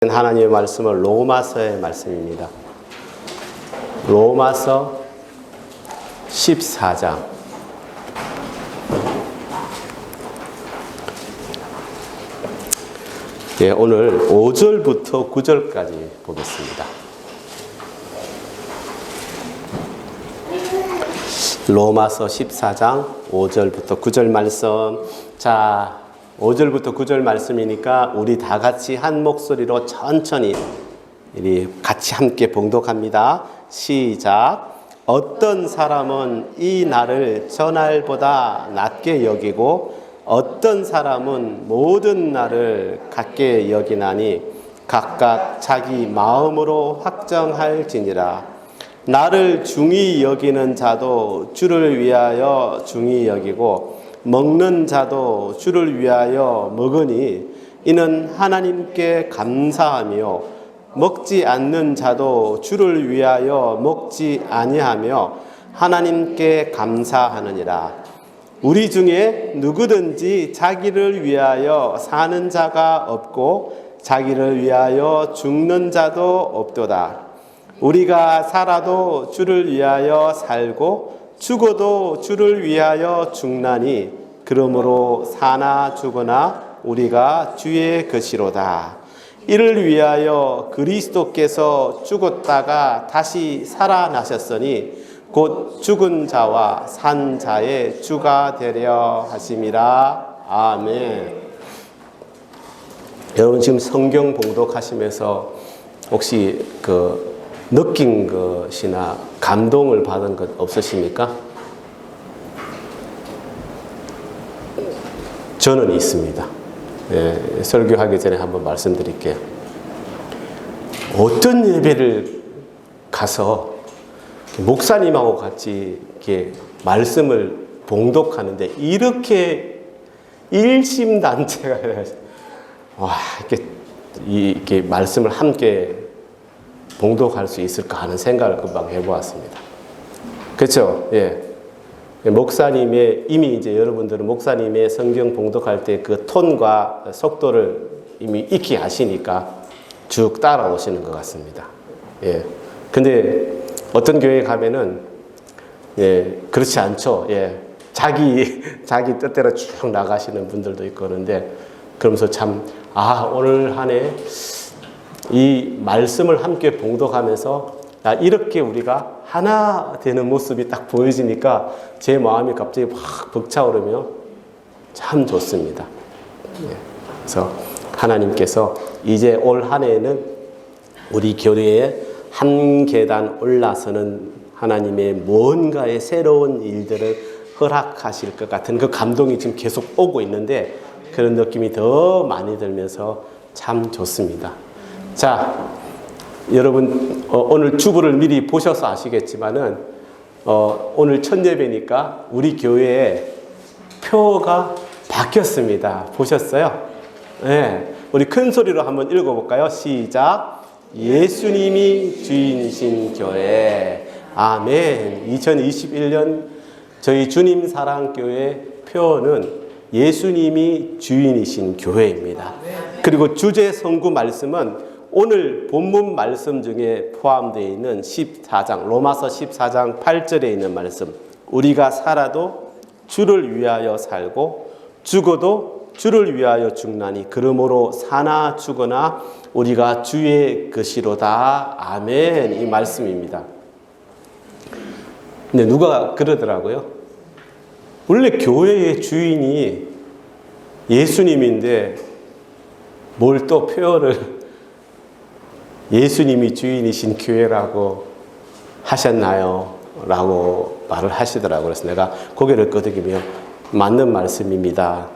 하나님의 말씀은 로마서의 말씀입니다. 로마서 14장. 오늘 5절부터 9절까지 보겠습니다. 로마서 14장 5절부터 9절 말씀. 자, 5절부터 9절 말씀이니까 우리 다 같이 한 목소리로 천천히 같이 함께 봉독합니다. 시작. 어떤 사람은 이 날을 저날보다 낮게 여기고 어떤 사람은 모든 날을 같게 여기나니 각각 자기 마음으로 확정할지니라. 나를 중히 여기는 자도 주를 위하여 중히 여기고 먹는 자도 주를 위하여 먹으니 이는 하나님께 감사하며 먹지 않는 자도 주를 위하여 먹지 아니하며 하나님께 감사하느니라. 우리 중에 누구든지 자기를 위하여 사는 자가 없고 자기를 위하여 죽는 자도 없도다. 우리가 살아도 주를 위하여 살고 죽어도 주를 위하여 죽나니 그러므로 사나 죽으나 우리가 주의 것이로다. 이를 위하여 그리스도께서 죽었다가 다시 살아나셨으니 곧 죽은 자와 산 자의 주가 되려 하심이라. 아멘. 여러분 지금 성경 봉독하시면서 혹시 느낀 것이나 감동을 받은 것 없으십니까? 저는 있습니다. 설교하기 전에 한번 말씀드릴게요. 어떤 예배를 가서 목사님하고 같이 이렇게 말씀을 봉독하는데 이렇게 일심단체가 이렇게 말씀을 함께 봉독할 수 있을까 하는 생각을 금방 해보았습니다. 그렇죠? 예. 목사님의 이미 이제 여러분들은 목사님의 성경 봉독할 때 그 톤과 속도를 이미 익히 아시니까 쭉 따라오시는 것 같습니다. 예. 근데 어떤 교회에 가면은 그렇지 않죠. 예. 자기 뜻대로 쭉 나가시는 분들도 있고 그런데 그러면서 참 오늘 한 해 이 말씀을 함께 봉독하면서 이렇게 우리가 하나 되는 모습이 딱 보여지니까 제 마음이 갑자기 확 벅차오르며 참 좋습니다. 그래서 하나님께서 이제 올 한 해에는 우리 교회에 한 계단 올라서는 하나님의 뭔가의 새로운 일들을 허락하실 것 같은 그 감동이 지금 계속 오고 있는데 그런 느낌이 더 많이 들면서 참 좋습니다. 자, 여러분 오늘 주보를 미리 보셔서 아시겠지만은 오늘 첫 예배니까 우리 교회에 표가 바뀌었습니다. 보셨어요? 네, 우리 큰 소리로 한번 읽어볼까요? 시작. 예수님이 주인이신 교회. 아멘. 2021년 저희 주님 사랑교회 표는 예수님이 주인이신 교회입니다. 그리고 주제 성구 말씀은 오늘 본문 말씀 중에 포함되어 있는 14장, 로마서 14장 8절에 있는 말씀. 우리가 살아도 주를 위하여 살고 죽어도 주를 위하여 죽나니 그러므로 사나 죽으나 우리가 주의 것이로다. 아멘. 이 말씀입니다. 근데 누가 그러더라고요. 원래 교회의 주인이 예수님인데 뭘 또 표현을 예수님이 주인이신 교회라고 하셨나요? 라고 말을 하시더라고요. 그래서 내가 고개를 끄덕이며 맞는 말씀입니다.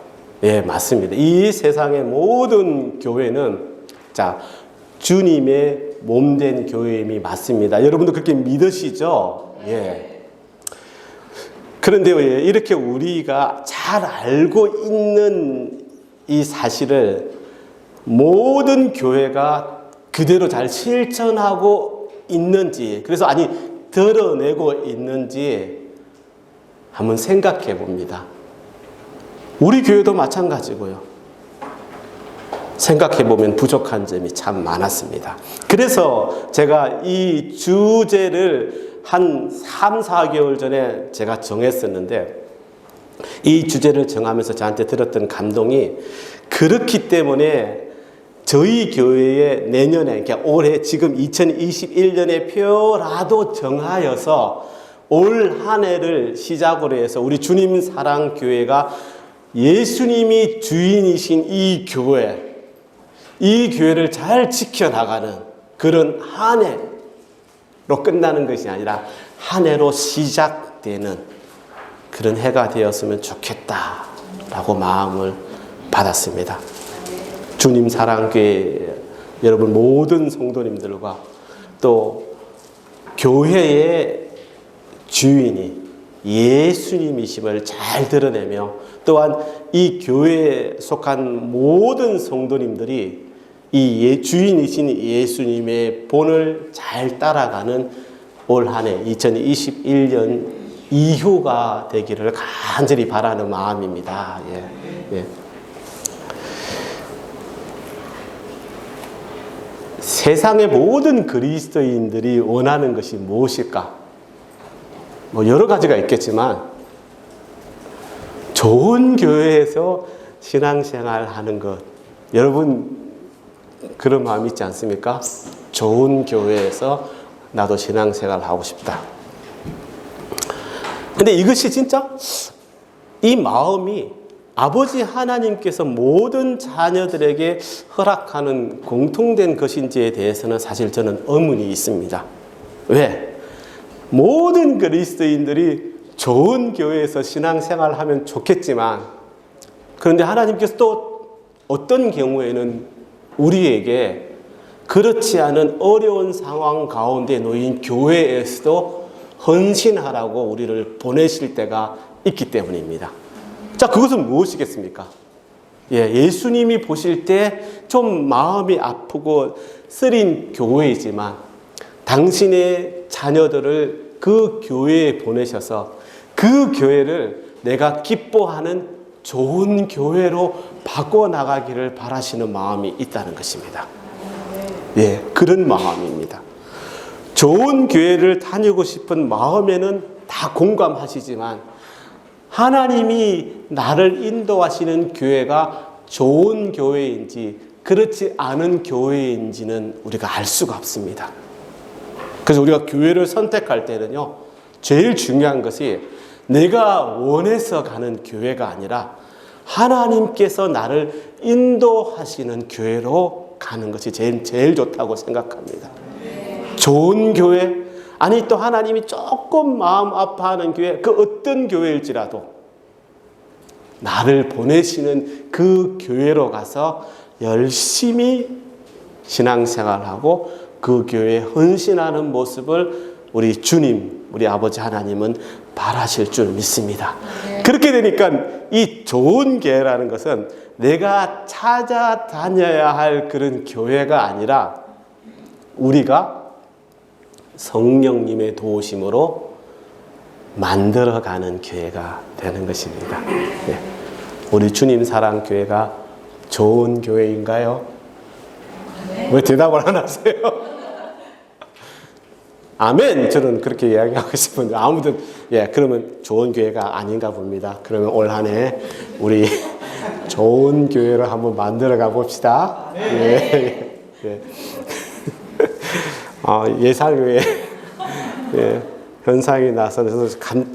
예, 맞습니다. 이 세상의 모든 교회는 주님의 몸된 교회임이 맞습니다. 여러분도 그렇게 믿으시죠? 예. 그런데 왜 이렇게 우리가 잘 알고 있는 이 사실을 모든 교회가 그대로 잘 실천하고 있는지, 그래서 드러내고 있는지 한번 생각해 봅니다. 우리 교회도 마찬가지고요. 생각해보면 부족한 점이 참 많았습니다. 그래서 제가 이 주제를 한 3, 4개월 전에 제가 정했었는데, 이 주제를 정하면서 저한테 들었던 감동이, 그렇기 때문에 저희 교회에 내년에, 그러니까 올해 지금 2021년의 표라도 정하여서 올 한 해를 시작으로 해서 우리 주님 사랑 교회가 예수님이 주인이신 이 교회를 잘 지켜나가는 그런 한 해로 끝나는 것이 아니라 한 해로 시작되는 그런 해가 되었으면 좋겠다라고 마음을 받았습니다. 주님 사랑교회 여러분 모든 성도님들과 또 교회의 주인이 예수님이심을 잘 드러내며, 또한 이 교회에 속한 모든 성도님들이 이 주인이신 예수님의 본을 잘 따라가는 올 한 해 2021년 이후가 되기를 간절히 바라는 마음입니다. 예. 세상의 모든 그리스도인들이 원하는 것이 무엇일까? 여러 가지가 있겠지만 좋은 교회에서 신앙생활 하는 것, 여러분 그런 마음 있지 않습니까? 좋은 교회에서 나도 신앙생활 하고 싶다. 근데 이것이 진짜 이 마음이 아버지 하나님께서 모든 자녀들에게 허락하는 공통된 것인지에 대해서는 사실 저는 의문이 있습니다. 왜? 모든 그리스도인들이 좋은 교회에서 신앙생활을 하면 좋겠지만, 그런데 하나님께서 또 어떤 경우에는 우리에게 그렇지 않은 어려운 상황 가운데 놓인 교회에서도 헌신하라고 우리를 보내실 때가 있기 때문입니다. 자, 그것은 무엇이겠습니까? 예수님이 보실 때 좀 마음이 아프고 쓰린 교회이지만 당신의 자녀들을 그 교회에 보내셔서 그 교회를 내가 기뻐하는 좋은 교회로 바꿔나가기를 바라시는 마음이 있다는 것입니다. 그런 마음입니다. 좋은 교회를 다니고 싶은 마음에는 다 공감하시지만 하나님이 나를 인도하시는 교회가 좋은 교회인지 그렇지 않은 교회인지는 우리가 알 수가 없습니다. 그래서 우리가 교회를 선택할 때는요, 제일 중요한 것이 내가 원해서 가는 교회가 아니라 하나님께서 나를 인도하시는 교회로 가는 것이 제일 좋다고 생각합니다. 좋은 교회, 아니 또 하나님이 조금 마음 아파하는 교회, 그 어떤 교회일지라도 나를 보내시는 그 교회로 가서 열심히 신앙생활하고 그 교회에 헌신하는 모습을 우리 주님, 우리 아버지 하나님은 바라실 줄 믿습니다. 그렇게 되니까 이 좋은 교회라는 것은 내가 찾아다녀야 할 그런 교회가 아니라 우리가 성령님의 도우심으로 만들어가는 교회가 되는 것입니다. 우리 주님 사랑 교회가 좋은 교회인가요? 왜 대답을 안 하세요? 아멘! 저는 그렇게 이야기하고 싶은데 아무튼 그러면 좋은 교회가 아닌가 봅니다. 그러면 올 한 해 우리 좋은 교회를 한번 만들어 가봅시다. 예상외 현상이 나서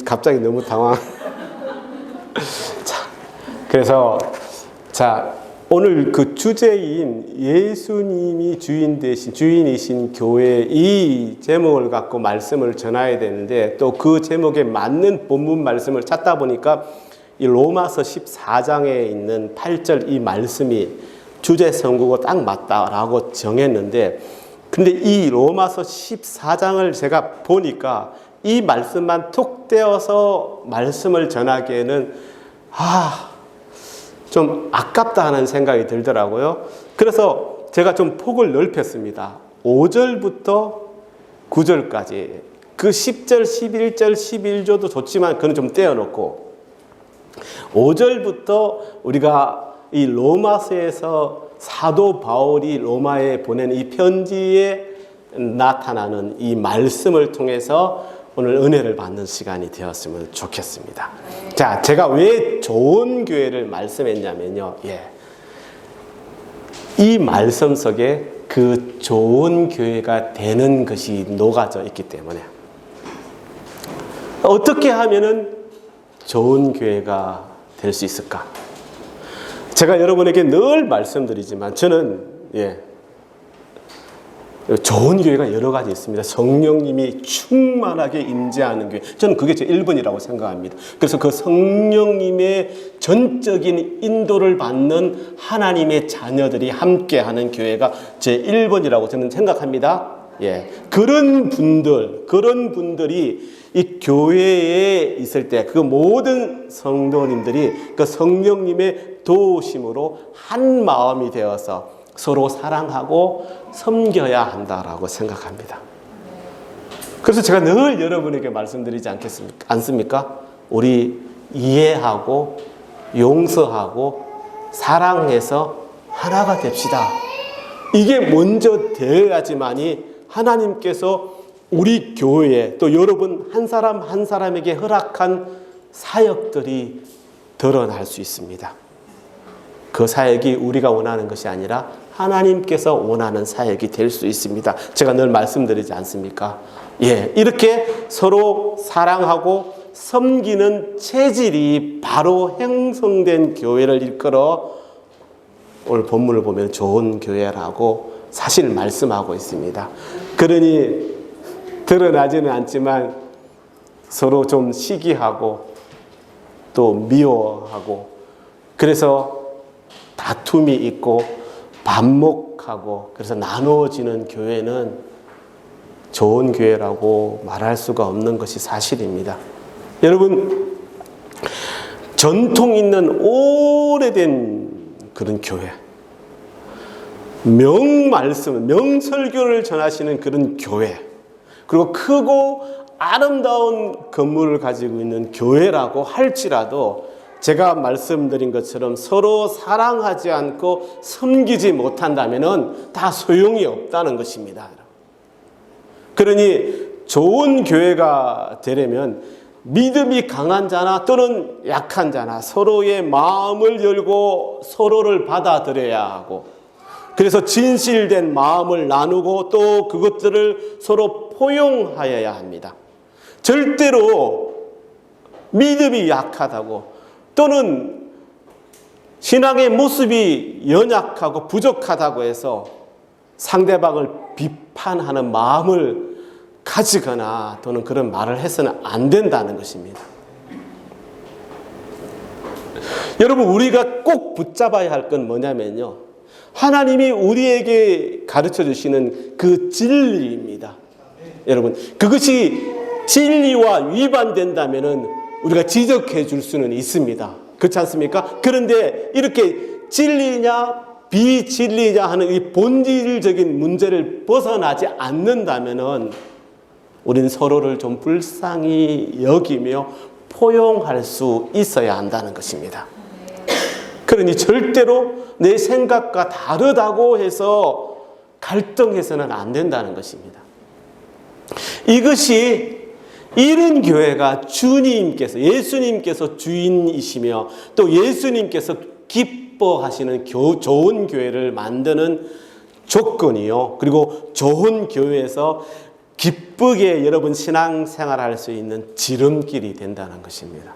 갑자기 너무 당황. 그래서 오늘 그 주제인 예수님이 주인이신 교회 이 제목을 갖고 말씀을 전해야 되는데, 또 그 제목에 맞는 본문 말씀을 찾다 보니까 이 로마서 14장에 있는 8절 이 말씀이 주제 선고가 딱 맞다라고 정했는데, 근데 이 로마서 14장을 제가 보니까 이 말씀만 툭 떼어서 말씀을 전하기에는 좀 아깝다 하는 생각이 들더라고요. 그래서 제가 좀 폭을 넓혔습니다. 5절부터 9절까지 그 10절, 11절, 11조도 좋지만 그건 좀 떼어놓고 5절부터 우리가 이 로마서에서 사도 바울이 로마에 보낸 이 편지에 나타나는 이 말씀을 통해서 오늘 은혜를 받는 시간이 되었으면 좋겠습니다. 자, 제가 왜 좋은 교회를 말씀했냐면요. 이 말씀 속에 그 좋은 교회가 되는 것이 녹아져 있기 때문에 어떻게 하면은 좋은 교회가 될 수 있을까? 제가 여러분에게 늘 말씀드리지만 저는 좋은 교회가 여러 가지 있습니다. 성령님이 충만하게 임재하는 교회. 저는 그게 제 1번이라고 생각합니다. 그래서 그 성령님의 전적인 인도를 받는 하나님의 자녀들이 함께하는 교회가 제 1번이라고 저는 생각합니다. 그런 분들이 이 교회에 있을 때 그 모든 성도님들이 그 성령님의 도우심으로 한 마음이 되어서 서로 사랑하고 섬겨야 한다라고 생각합니다. 그래서 제가 늘 여러분에게 말씀드리지 않습니까? 우리 이해하고 용서하고 사랑해서 하나가 됩시다. 이게 먼저 되어야지만이 하나님께서 우리 교회에 또 여러분 한 사람 한 사람에게 허락한 사역들이 드러날 수 있습니다. 그 사역이 우리가 원하는 것이 아니라 하나님께서 원하는 사역이 될 수 있습니다. 제가 늘 말씀드리지 않습니까? 이렇게 서로 사랑하고 섬기는 체질이 바로 형성된 교회를 이끌어 오늘 본문을 보면 좋은 교회라고 사실 말씀하고 있습니다. 그러니 드러나지는 않지만 서로 좀 시기하고 또 미워하고 그래서 다툼이 있고 반목하고 그래서 나누어지는 교회는 좋은 교회라고 말할 수가 없는 것이 사실입니다. 여러분, 전통 있는 오래된 그런 교회, 명말씀, 명설교를 전하시는 그런 교회, 그리고 크고 아름다운 건물을 가지고 있는 교회라고 할지라도 제가 말씀드린 것처럼 서로 사랑하지 않고 섬기지 못한다면 다 소용이 없다는 것입니다. 그러니 좋은 교회가 되려면 믿음이 강한 자나 또는 약한 자나 서로의 마음을 열고 서로를 받아들여야 하고 그래서 진실된 마음을 나누고 또 그것들을 서로 포용하여야 합니다. 절대로 믿음이 약하다고 또는 신앙의 모습이 연약하고 부족하다고 해서 상대방을 비판하는 마음을 가지거나 또는 그런 말을 해서는 안 된다는 것입니다. 여러분, 우리가 꼭 붙잡아야 할 건 뭐냐면요, 하나님이 우리에게 가르쳐 주시는 그 진리입니다. 여러분, 그것이 진리와 위반된다면은 우리가 지적해 줄 수는 있습니다. 그렇지 않습니까? 그런데 이렇게 진리냐 비진리냐 하는 이 본질적인 문제를 벗어나지 않는다면은 우리는 서로를 좀 불쌍히 여기며 포용할 수 있어야 한다는 것입니다. 그러니 절대로 내 생각과 다르다고 해서 갈등해서는 안 된다는 것입니다. 이것이 이런 교회가 주님께서, 예수님께서 주인이시며 또 예수님께서 기뻐하시는 좋은 교회를 만드는 조건이요. 그리고 좋은 교회에서 기쁘게 여러분 신앙생활할 수 있는 지름길이 된다는 것입니다.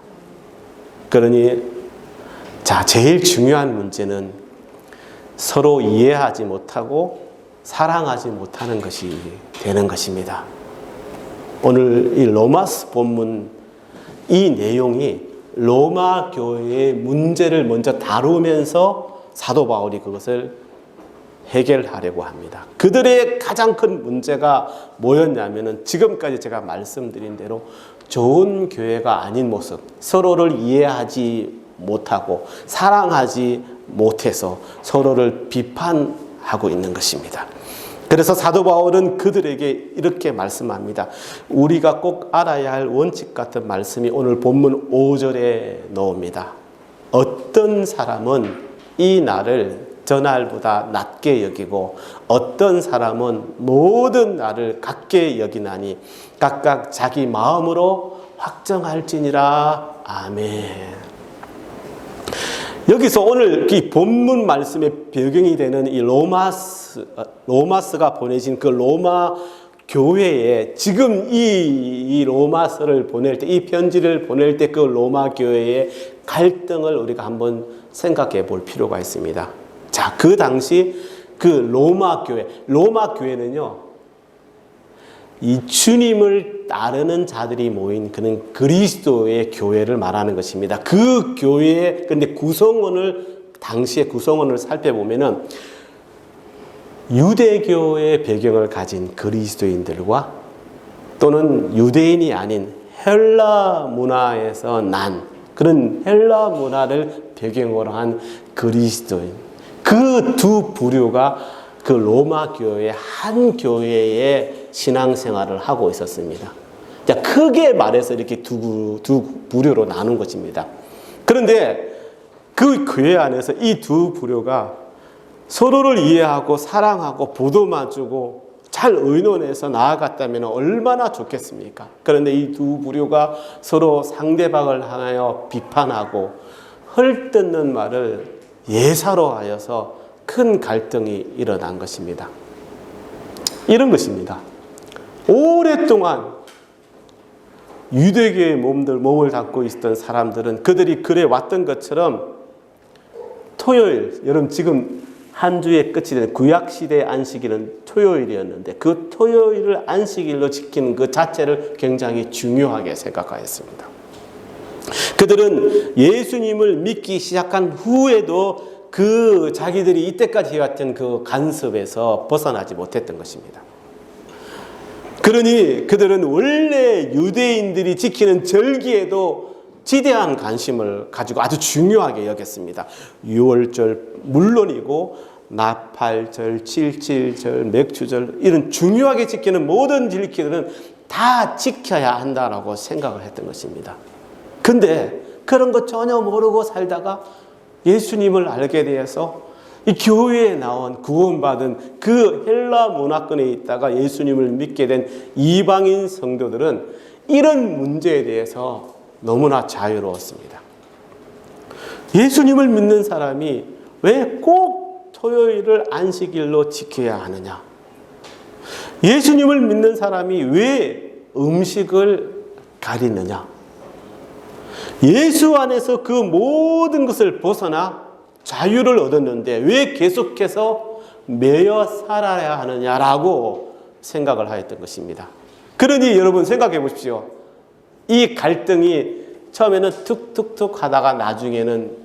그러니 제일 중요한 문제는 서로 이해하지 못하고 사랑하지 못하는 것이 되는 것입니다. 오늘 이 로마서 본문 이 내용이 로마 교회의 문제를 먼저 다루면서 사도 바울이 그것을 해결하려고 합니다. 그들의 가장 큰 문제가 뭐였냐면은 지금까지 제가 말씀드린 대로 좋은 교회가 아닌 모습, 서로를 이해하지 못하고 사랑하지 못해서 서로를 비판하고 있는 것입니다. 그래서 사도 바울은 그들에게 이렇게 말씀합니다. 우리가 꼭 알아야 할 원칙 같은 말씀이 오늘 본문 5절에 나옵니다. 어떤 사람은 이 나를 저날보다 낮게 여기고 어떤 사람은 모든 나를 같게 여기나니 각각 자기 마음으로 확정할지니라. 아멘. 여기서 오늘 이 본문 말씀의 배경이 되는 이 로마스가 보내진 그 로마 교회에 지금 이 로마서를 보낼 때, 이 편지를 보낼 때 그 로마 교회의 갈등을 우리가 한번 생각해 볼 필요가 있습니다. 자, 그 당시 그 로마 교회는요, 이 주님을 따르는 자들이 모인 그는 그리스도의 교회를 말하는 것입니다. 그 교회의 근데 당시의 구성원을 살펴보면은 유대교의 배경을 가진 그리스도인들과 또는 유대인이 아닌 헬라 문화에서 난 그런 헬라 문화를 배경으로 한 그리스도인, 그 두 부류가 그 로마 교회의 한 교회의 신앙생활을 하고 있었습니다. 자, 크게 말해서 이렇게 두 부류로 나눈 것입니다. 그런데 그 교회 안에서 이 두 부류가 서로를 이해하고 사랑하고 보도만 주고 잘 의논해서 나아갔다면 얼마나 좋겠습니까? 그런데 이 두 부류가 서로 상대방을 향하여 비판하고 헐뜯는 말을 예사로 하여서 큰 갈등이 일어난 것입니다. 이런 것입니다. 오랫동안 유대교의 몸을 닫고 있었던 사람들은 그들이 그래 왔던 것처럼 토요일, 여러분 지금 한 주의 끝이 된 구약시대의 안식일은 토요일이었는데 그 토요일을 안식일로 지키는 그 자체를 굉장히 중요하게 생각하였습니다. 그들은 예수님을 믿기 시작한 후에도 그 자기들이 이때까지 해왔던 그 간섭에서 벗어나지 못했던 것입니다. 그러니 그들은 원래 유대인들이 지키는 절기에도 지대한 관심을 가지고 아주 중요하게 여겼습니다. 유월절 물론이고 나팔절, 칠칠절, 맥주절 이런 중요하게 지키는 모든 절기들은 다 지켜야 한다라고 생각을 했던 것입니다. 근데 그런 거 전혀 모르고 살다가 예수님을 알게 되어서 이 교회에 나온 구원받은 그 헬라 문화권에 있다가 예수님을 믿게 된 이방인 성도들은 이런 문제에 대해서 너무나 자유로웠습니다. 예수님을 믿는 사람이 왜 꼭 토요일을 안식일로 지켜야 하느냐? 예수님을 믿는 사람이 왜 음식을 가리느냐? 예수 안에서 그 모든 것을 벗어나 자유를 얻었는데 왜 계속해서 매여 살아야 하느냐라고 생각을 하였던 것입니다. 그러니 여러분 생각해 보십시오. 이 갈등이 처음에는 툭툭툭 하다가 나중에는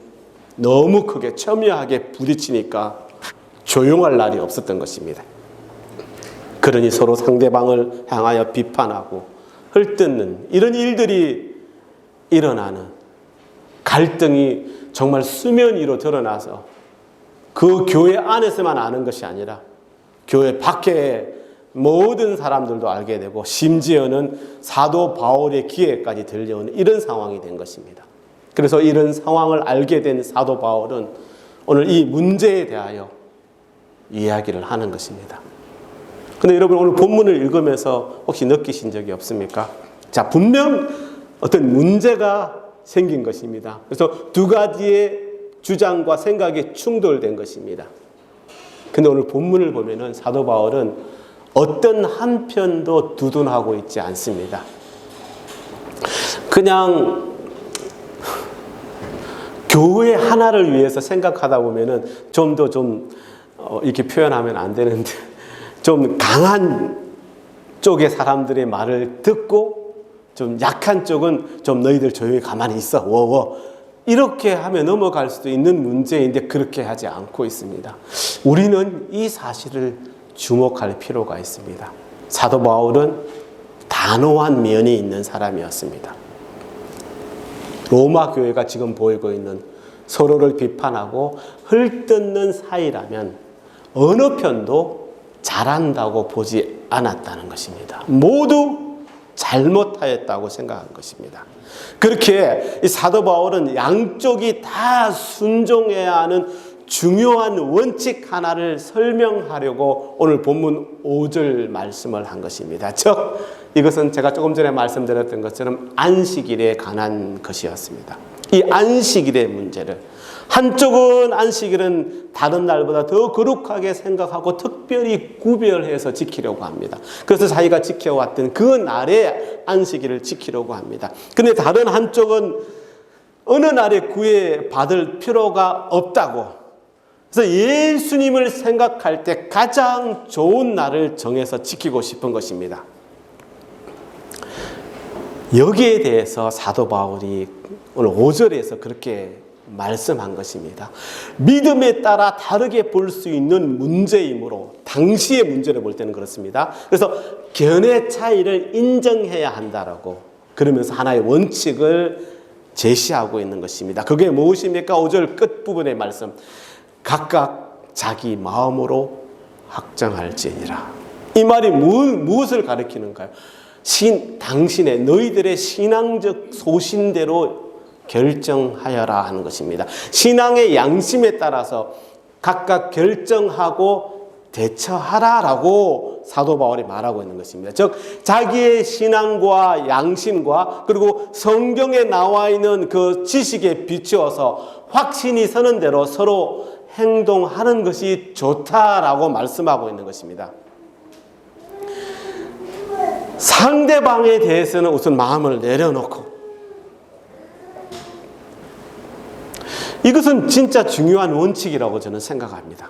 너무 크게 첨예하게 부딪히니까 조용할 날이 없었던 것입니다. 그러니 서로 상대방을 향하여 비판하고 헐뜯는 이런 일들이 일어나는 갈등이 정말 수면 위로 드러나서 그 교회 안에서만 아는 것이 아니라 교회 밖에 모든 사람들도 알게 되고 심지어는 사도 바울의 귀에까지 들려오는 이런 상황이 된 것입니다. 그래서 이런 상황을 알게 된 사도 바울은 오늘 이 문제에 대하여 이야기를 하는 것입니다. 그런데 여러분 오늘 본문을 읽으면서 혹시 느끼신 적이 없습니까? 자, 분명 어떤 문제가 생긴 것입니다. 그래서 두 가지의 주장과 생각이 충돌된 것입니다. 근데 오늘 본문을 보면은 사도 바울은 어떤 한 편도 두둔하고 있지 않습니다. 그냥 교회 하나를 위해서 생각하다 보면은 좀 더 이렇게 표현하면 안 되는데 좀 강한 쪽의 사람들의 말을 듣고 좀 약한 쪽은 좀 너희들 조용히 가만히 있어 워워 이렇게 하면 넘어갈 수도 있는 문제인데 그렇게 하지 않고 있습니다. 우리는 이 사실을 주목할 필요가 있습니다. 사도 바울은 단호한 면이 있는 사람이었습니다. 로마 교회가 지금 보이고 있는 서로를 비판하고 헐뜯는 사이라면 어느 편도 잘한다고 보지 않았다는 것입니다. 모두 잘못하였다고 생각한 것입니다. 그렇게 이 사도 바울은 양쪽이 다 순종해야 하는 중요한 원칙 하나를 설명하려고 오늘 본문 5절 말씀을 한 것입니다. 즉 이것은 제가 조금 전에 말씀드렸던 것처럼 안식일에 관한 것이었습니다. 이 안식일의 문제를, 한쪽은 안식일은 다른 날보다 더 거룩하게 생각하고 특별히 구별해서 지키려고 합니다. 그래서 자기가 지켜왔던 그 날에 안식일을 지키려고 합니다. 그런데 다른 한쪽은 어느 날에 구애받을 필요가 없다고, 그래서 예수님을 생각할 때 가장 좋은 날을 정해서 지키고 싶은 것입니다. 여기에 대해서 사도 바울이 오늘 5절에서 그렇게 말씀한 것입니다. 믿음에 따라 다르게 볼 수 있는 문제이므로, 당시의 문제를 볼 때는 그렇습니다. 그래서 견해 차이를 인정해야 한다라고 그러면서 하나의 원칙을 제시하고 있는 것입니다. 그게 무엇입니까? 5절 끝부분의 말씀. 각각 자기 마음으로 확정할지니라. 이 말이 무엇을 가리키는가요? 당신의 너희들의 신앙적 소신대로 결정하여라 하는 것입니다. 신앙의 양심에 따라서 각각 결정하고 대처하라라고 사도 바울이 말하고 있는 것입니다. 즉 자기의 신앙과 양심과 그리고 성경에 나와 있는 그 지식에 비추어서 확신이 서는 대로 서로 행동하는 것이 좋다라고 말씀하고 있는 것입니다. 상대방에 대해서는 우선 마음을 내려놓고, 이것은 진짜 중요한 원칙이라고 저는 생각합니다.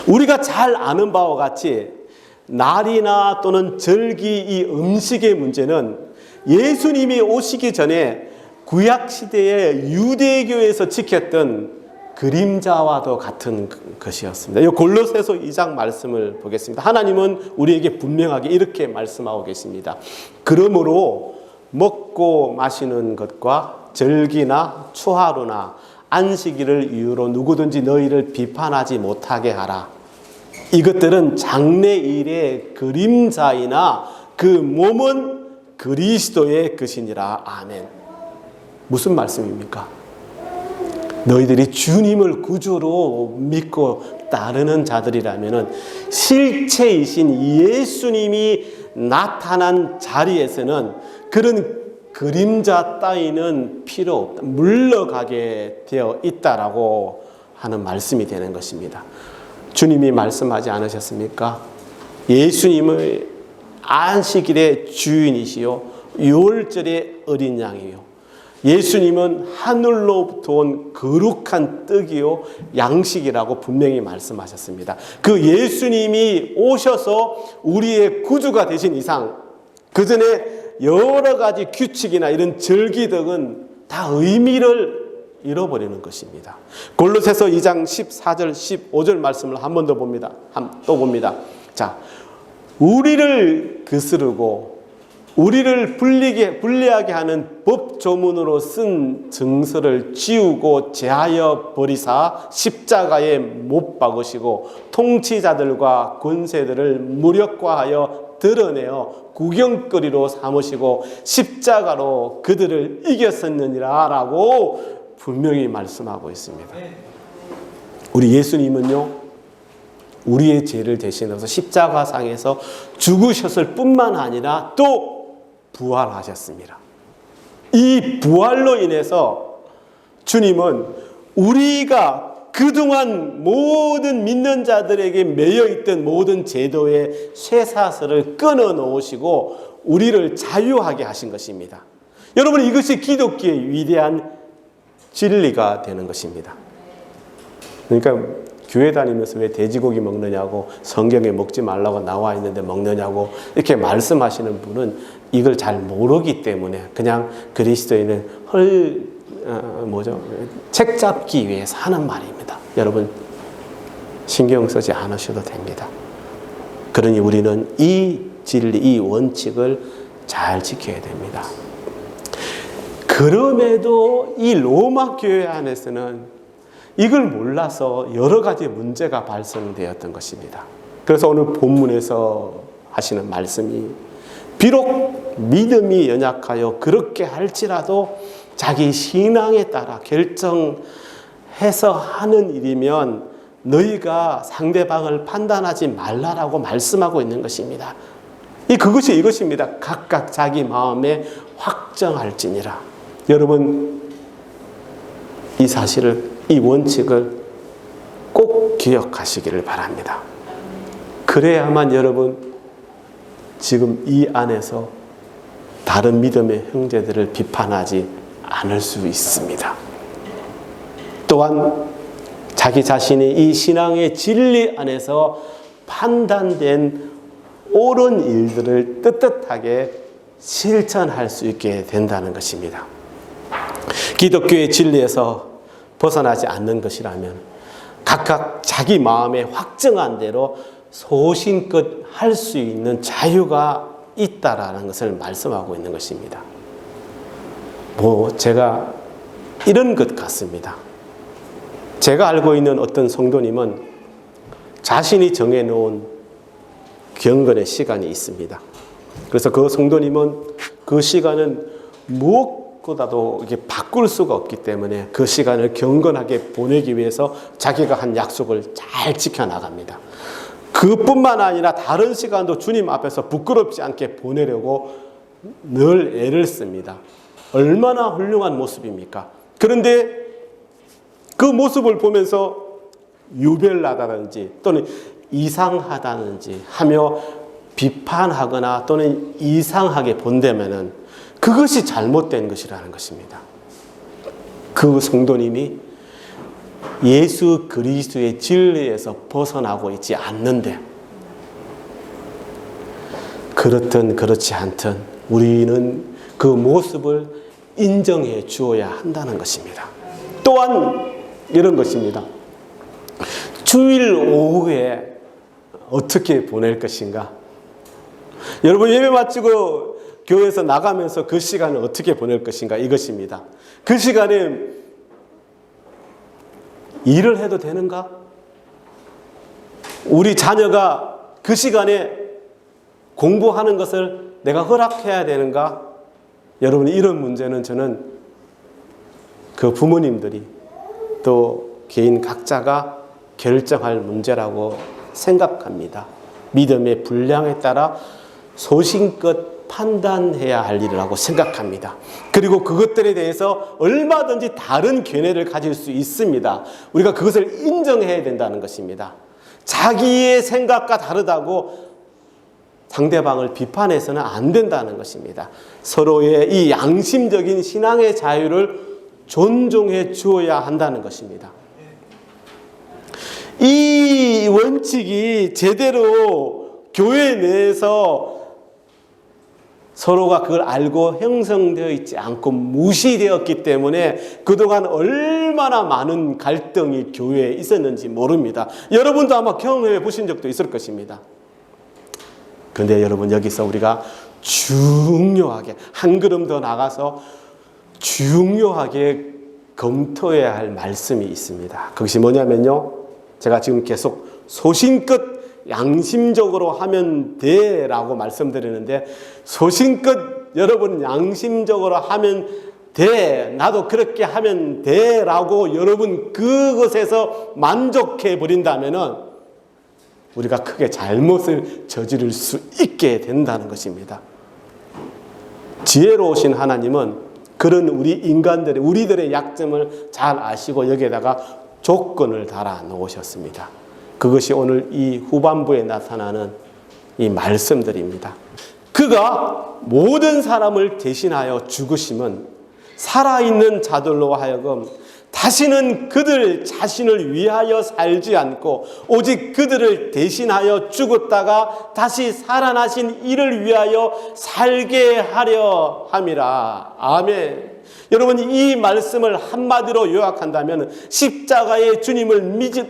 우리가 잘 아는 바와 같이 날이나 또는 절기, 이 음식의 문제는 예수님이 오시기 전에 구약시대의 유대교에서 지켰던 그림자와도 같은 것이었습니다. 이 골로새서 2장 말씀을 보겠습니다. 하나님은 우리에게 분명하게 이렇게 말씀하고 계십니다. 그러므로 먹고 마시는 것과 절기나 추하루나 안식일을 이유로 누구든지 너희를 비판하지 못하게 하라. 이것들은 장래일의 그림자이나 그 몸은 그리스도의 것이니라. 아멘. 무슨 말씀입니까? 너희들이 주님을 구주로 믿고 따르는 자들이라면 실체이신 예수님이 나타난 자리에서는 그런 그림자 따위는 필요 없다, 물러가게 되어 있다라고 하는 말씀이 되는 것입니다. 주님이 말씀하지 않으셨습니까? 예수님의 안식일의 주인이시요 유월절의 어린 양이요, 예수님은 하늘로부터 온 거룩한 떡이요 양식이라고 분명히 말씀하셨습니다. 그 예수님이 오셔서 우리의 구주가 되신 이상 그 전에 여러 가지 규칙이나 이런 절기등은 다 의미를 잃어버리는 것입니다. 골로새서 2장 14절 15절 말씀을 한 번 더 봅니다. 또 봅니다. 자, 우리를 거스르고 우리를 불리하게 하는 법조문으로 쓴 증서를 지우고 제하여 버리사 십자가에 못 박으시고 통치자들과 권세들을 무력화하여 드러내어 구경거리로 삼으시고 십자가로 그들을 이겼었느니라 라고 분명히 말씀하고 있습니다. 우리 예수님은요, 우리의 죄를 대신해서 십자가상에서 죽으셨을 뿐만 아니라 또 부활하셨습니다. 이 부활로 인해서 주님은 우리가 그동안 모든 믿는 자들에게 매여있던 모든 제도의 쇠사슬을 끊어놓으시고 우리를 자유하게 하신 것입니다. 여러분, 이것이 기독교의 위대한 진리가 되는 것입니다. 그러니까 교회 다니면서 왜 돼지고기 먹느냐고, 성경에 먹지 말라고 나와 있는데 먹느냐고 이렇게 말씀하시는 분은 이걸 잘 모르기 때문에 그냥 그리스도인은 책 잡기 위해서 하는 말입니다. 여러분, 신경 쓰지 않으셔도 됩니다. 그러니 우리는 이 진리, 이 원칙을 잘 지켜야 됩니다. 그럼에도 이 로마 교회 안에서는 이걸 몰라서 여러 가지 문제가 발생되었던 것입니다. 그래서 오늘 본문에서 하시는 말씀이 비록 믿음이 연약하여 그렇게 할지라도 자기 신앙에 따라 결정해야 해서 하는 일이면 너희가 상대방을 판단하지 말라라고 말씀하고 있는 것입니다. 그것이 이것입니다. 각각 자기 마음에 확정할지니라. 여러분, 이 사실을, 이 원칙을 꼭 기억하시기를 바랍니다. 그래야만 여러분 지금 이 안에서 다른 믿음의 형제들을 비판하지 않을 수 있습니다. 또한 자기 자신이 이 신앙의 진리 안에서 판단된 옳은 일들을 떳떳하게 실천할 수 있게 된다는 것입니다. 기독교의 진리에서 벗어나지 않는 것이라면 각각 자기 마음에 확정한 대로 소신껏 할 수 있는 자유가 있다라는 것을 말씀하고 있는 것입니다. 제가 이런 것 같습니다. 제가 알고 있는 어떤 성도님은 자신이 정해놓은 경건의 시간이 있습니다. 그래서 그 성도님은 그 시간은 무엇보다도 이게 바꿀 수가 없기 때문에 그 시간을 경건하게 보내기 위해서 자기가 한 약속을 잘 지켜나갑니다. 그뿐만 아니라 다른 시간도 주님 앞에서 부끄럽지 않게 보내려고 늘 애를 씁니다. 얼마나 훌륭한 모습입니까? 그런데 그 모습을 보면서 유별나다든지 또는 이상하다든지 하며 비판하거나 또는 이상하게 본다면은 그것이 잘못된 것이라는 것입니다. 그 성도님이 예수 그리스도의 진리에서 벗어나고 있지 않는데, 그렇든 그렇지 않든 우리는 그 모습을 인정해 주어야 한다는 것입니다. 또한 이런 것입니다. 주일 오후에 어떻게 보낼 것인가? 여러분, 예배 마치고 교회에서 나가면서 그 시간을 어떻게 보낼 것인가? 이것입니다. 그 시간에 일을 해도 되는가? 우리 자녀가 그 시간에 공부하는 것을 내가 허락해야 되는가? 여러분, 이런 문제는 저는 그 부모님들이 또 개인 각자가 결정할 문제라고 생각합니다. 믿음의 분량에 따라 소신껏 판단해야 할 일이라고 생각합니다. 그리고 그것들에 대해서 얼마든지 다른 견해를 가질 수 있습니다. 우리가 그것을 인정해야 된다는 것입니다. 자기의 생각과 다르다고 상대방을 비판해서는 안 된다는 것입니다. 서로의 이 양심적인 신앙의 자유를 존중해 주어야 한다는 것입니다. 이 원칙이 제대로 교회 내에서 서로가 그걸 알고 형성되어 있지 않고 무시되었기 때문에 그동안 얼마나 많은 갈등이 교회에 있었는지 모릅니다. 여러분도 아마 경험해 보신 적도 있을 것입니다. 그런데 여러분, 여기서 우리가 중요하게 한 걸음 더 나가서 중요하게 검토해야 할 말씀이 있습니다. 그것이 뭐냐면요, 제가 지금 계속 소신껏 양심적으로 하면 돼 라고 말씀드리는데, 소신껏 여러분 양심적으로 하면 돼, 나도 그렇게 하면 돼 라고 여러분 그것에서 만족해 버린다면은 우리가 크게 잘못을 저지를 수 있게 된다는 것입니다. 지혜로우신 하나님은 그런 우리들의 약점을 잘 아시고 여기에다가 조건을 달아 놓으셨습니다. 그것이 오늘 이 후반부에 나타나는 이 말씀들입니다. 그가 모든 사람을 대신하여 죽으심은 살아있는 자들로 하여금 다시는 그들 자신을 위하여 살지 않고 오직 그들을 대신하여 죽었다가 다시 살아나신 이를 위하여 살게 하려 함이라. 아멘. 여러분, 이 말씀을 한마디로 요약한다면 십자가의 주님을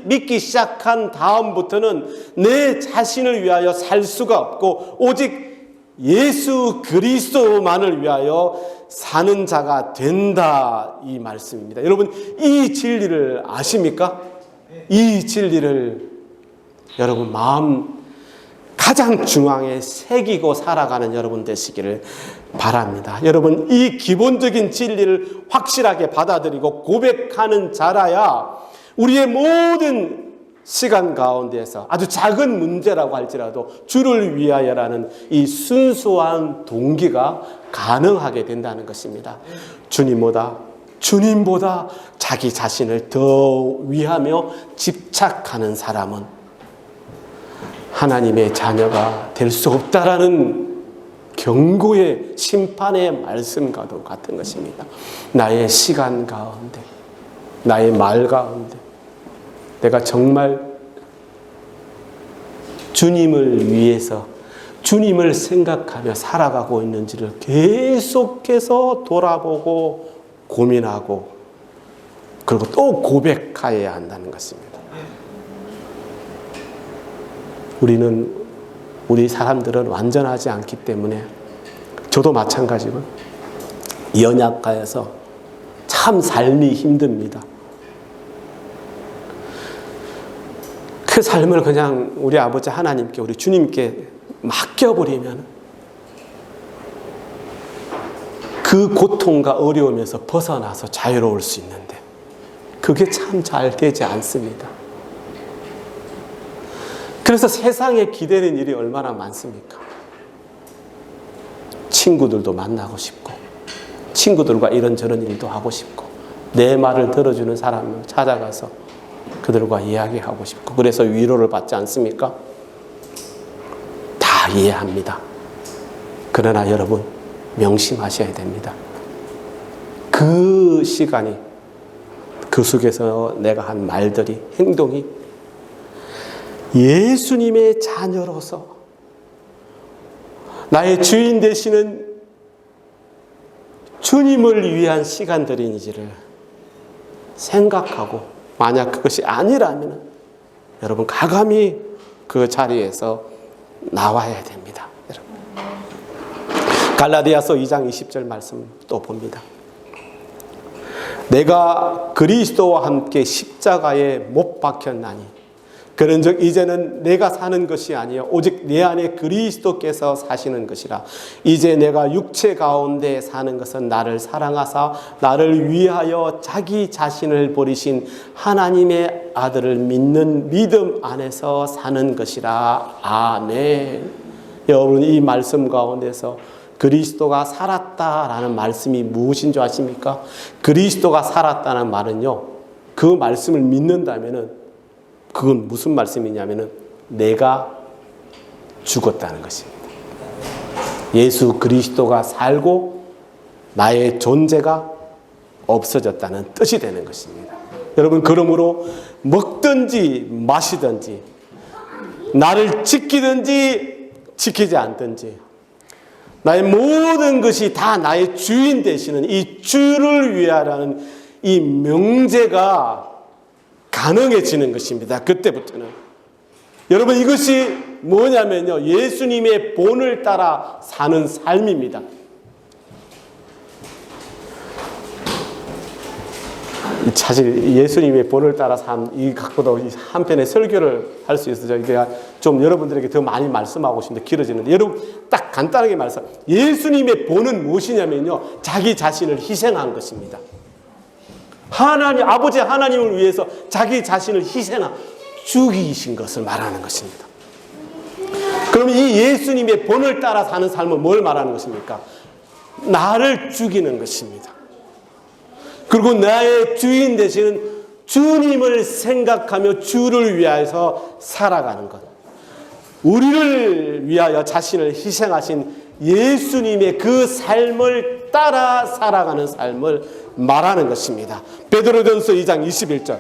믿기 시작한 다음부터는 내 자신을 위하여 살 수가 없고 오직 예수 그리스도만을 위하여 사는 자가 된다, 이 말씀입니다. 여러분, 이 진리를 아십니까? 이 진리를 여러분 마음 가장 중앙에 새기고 살아가는 여러분 되시기를 바랍니다. 여러분, 이 기본적인 진리를 확실하게 받아들이고 고백하는 자라야 우리의 모든 시간 가운데에서 아주 작은 문제라고 할지라도 주를 위하여라는 이 순수한 동기가 가능하게 된다는 것입니다. 주님보다 자기 자신을 더 위하며 집착하는 사람은 하나님의 자녀가 될 수 없다라는 경고의 심판의 말씀과도 같은 것입니다. 나의 시간 가운데, 나의 말 가운데 내가 정말 주님을 위해서 주님을 생각하며 살아가고 있는지를 계속해서 돌아보고 고민하고 그리고 또 고백하여야 한다는 것입니다. 우리 사람들은 완전하지 않기 때문에 저도 마찬가지고 연약하여서 참 삶이 힘듭니다. 그 삶을 그냥 우리 아버지 하나님께 우리 주님께 맡겨버리면 그 고통과 어려움에서 벗어나서 자유로울 수 있는데 그게 참 잘 되지 않습니다. 그래서 세상에 기대는 일이 얼마나 많습니까? 친구들도 만나고 싶고 친구들과 이런저런 일도 하고 싶고 내 말을 들어주는 사람을 찾아가서 그들과 이야기하고 싶고 그래서 위로를 받지 않습니까? 다 이해합니다. 그러나 여러분 명심하셔야 됩니다. 그 시간이 그 속에서 내가 한 말들이 행동이 예수님의 자녀로서 나의 주인 되시는 주님을 위한 시간들인지를 생각하고 만약 그것이 아니라면 여러분 가감히 그 자리에서 나와야 됩니다. 여러분. 갈라디아서 2장 20절 말씀 또 봅니다. 내가 그리스도와 함께 십자가에 못 박혔나니 그런즉 이제는 내가 사는 것이 아니요 오직 내 안에 그리스도께서 사시는 것이라. 이제 내가 육체 가운데 사는 것은 나를 사랑하사 나를 위하여 자기 자신을 버리신 하나님의 아들을 믿는 믿음 안에서 사는 것이라. 아멘. 여러분 이 말씀 가운데서 그리스도가 살았다라는 말씀이 무엇인 줄 아십니까? 그리스도가 살았다는 말은요, 그 말씀을 믿는다면은 그건 무슨 말씀이냐면은 내가 죽었다는 것입니다. 예수 그리스도가 살고 나의 존재가 없어졌다는 뜻이 되는 것입니다. 여러분 그러므로 먹든지 마시든지 나를 지키든지 지키지 않든지 나의 모든 것이 다 나의 주인 되시는 이 주를 위하라는 이 명제가 가능해지는 것입니다. 그때부터는. 여러분 이것이 뭐냐면요. 예수님의 본을 따라 사는 삶입니다. 사실 예수님의 본을 따라 이 갖고도 한편의 설교를 할 수 있어서 제가 좀 여러분들에게 더 많이 말씀하고 싶은데 길어지는데 여러분 딱 간단하게 말씀. 예수님의 본은 무엇이냐면요. 자기 자신을 희생한 것입니다. 하나님, 아버지 하나님을 위해서 자기 자신을 희생한 죽이신 것을 말하는 것입니다. 그럼 이 예수님의 본을 따라 사는 삶은 뭘 말하는 것입니까? 나를 죽이는 것입니다. 그리고 나의 주인 되시는 주님을 생각하며 주를 위하여서 살아가는 것. 우리를 위하여 자신을 희생하신 예수님의 그 삶을 따라 살아가는 삶을 말하는 것입니다. 베드로전서 2장 21절.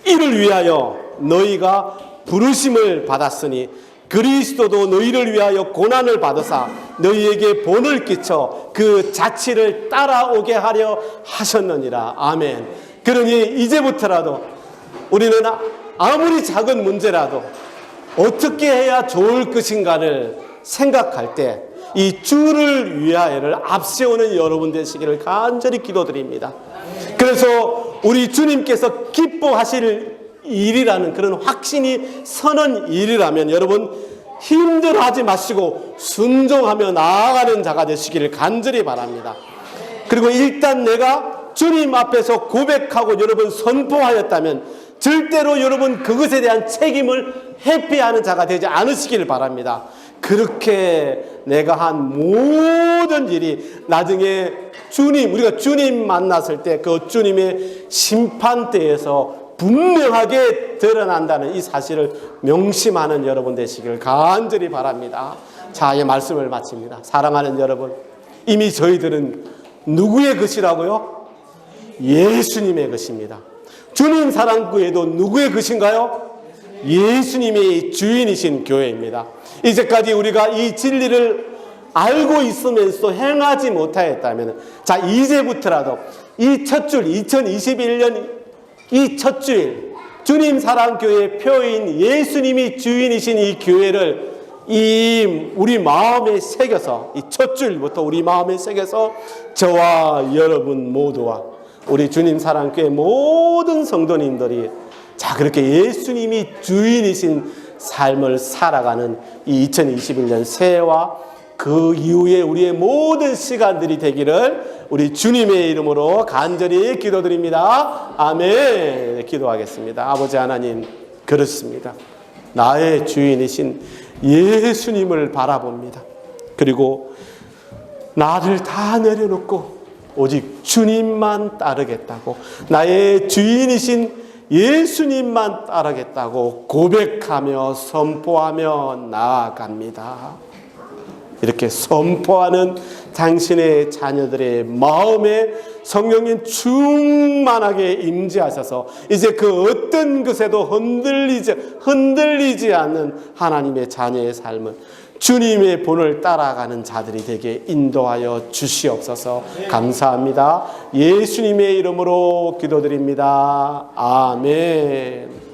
이를 위하여 너희가 부르심을 받았으니 그리스도도 너희를 위하여 고난을 받으사 너희에게 본을 끼쳐 그 자취를 따라오게 하려 하셨느니라. 아멘. 그러니 이제부터라도 우리는 아무리 작은 문제라도 어떻게 해야 좋을 것인가를 생각할 때 이 주를 위하여를 앞세우는 여러분 되시기를 간절히 기도드립니다. 그래서 우리 주님께서 기뻐하실 일이라는 그런 확신이 서는 일이라면 여러분 힘들어하지 마시고 순종하며 나아가는 자가 되시기를 간절히 바랍니다. 그리고 일단 내가 주님 앞에서 고백하고 여러분 선포하였다면 절대로 여러분 그것에 대한 책임을 회피하는 자가 되지 않으시기를 바랍니다. 그렇게 내가 한 모든 일이 나중에 우리가 주님 만났을 때 그 주님의 심판대에서 분명하게 드러난다는 이 사실을 명심하는 여러분 되시기를 간절히 바랍니다. 자, 이 말씀을 마칩니다. 사랑하는 여러분, 이미 저희들은 누구의 것이라고요? 예수님의 것입니다. 주님 사랑교회도 누구의 것인가요? 예수님이 주인이신 교회입니다. 이제까지 우리가 이 진리를 알고 있으면서 행하지 못하였다면, 자, 이제부터라도 이 첫 줄, 2021년 이 첫 주일, 주님 사랑교회 표인 예수님이 주인이신 이 교회를 우리 마음에 새겨서, 이 첫 줄부터 우리 마음에 새겨서 저와 여러분 모두와 우리 주님 사랑교회 모든 성도님들이 자, 그렇게 예수님이 주인이신 삶을 살아가는 이 2021년 새해와 그 이후에 우리의 모든 시간들이 되기를 우리 주님의 이름으로 간절히 기도드립니다. 아멘. 기도하겠습니다. 아버지 하나님, 그렇습니다. 나의 주인이신 예수님을 바라봅니다. 그리고 나를 다 내려놓고 오직 주님만 따르겠다고, 나의 주인이신 예수님만 따르겠다고 고백하며 선포하며 나아갑니다. 이렇게 선포하는 당신의 자녀들의 마음에 성령님 충만하게 임재하셔서 이제 그 어떤 것에도 흔들리지 않는 하나님의 자녀의 삶은 주님의 본을 따라가는 자들이 되게 인도하여 주시옵소서. 감사합니다. 예수님의 이름으로 기도드립니다. 아멘.